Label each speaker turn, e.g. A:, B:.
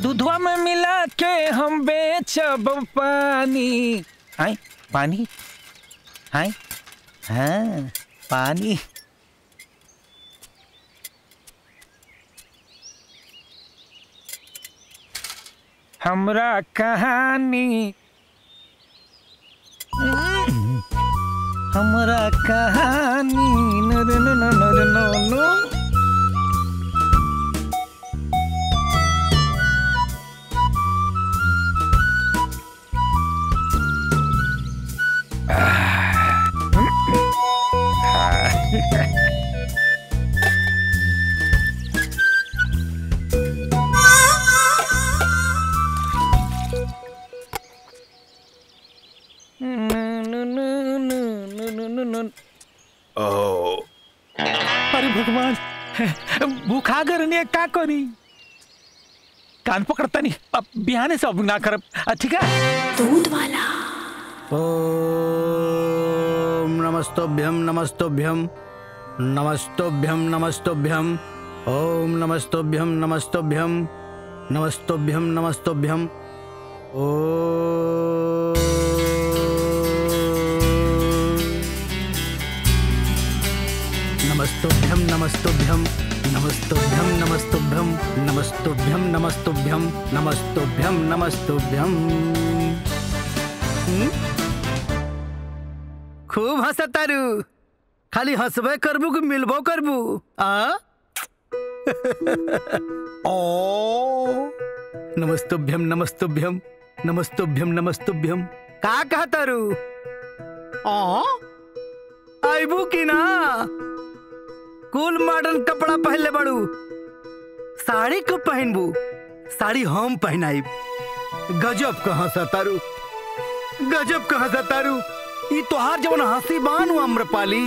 A: दूधवा में मिला के हम बेचब पानी। हाय पानी, हाय हाँ पानी। हमरा कहानी, हमरा कहानी नो नो नो नो नो नो नो। अरे भगवान, भूखा करने का करी, कान पकड़ता नहीं। अब बिहाने से अब ना कर, ठीक है।
B: दूध वाला।
C: ओम नमस्तोभ्यम नमस्तोभ्यम नमस्तोभ्यम नमस्तोभ्यम। ओम नमस्तोभ्यम नमस्तोभ्यम नमस्तोभ्यम नमस्तोभ्यम। ओम नमस्तोभ्यम नमस्तोभ्यम नमस्तोभ्यम नमस्तोभ्यम नमस्तोभ्यम नमस्तोभ्यम नमस्तोभ्यम नमस्तोभ्यम। खूब हंसतारू, खाली हंसबे करबू कि मिलबो करबू? ओ नमस्तोभ्यम नमस्तोभ्यम नमस्तोभ्यम नमस्तोभ्यम। का कहतारू? आइबू की ना? कुल मॉडर्न कपड़ा पहनले बड़ू, साड़ी कब पहनबू? साड़ी हम पहनाइब। गजब कहाँ सतारू, गजब कहाँ सतारू। ई तोहार जवन हंसी बानू अम्रपाली।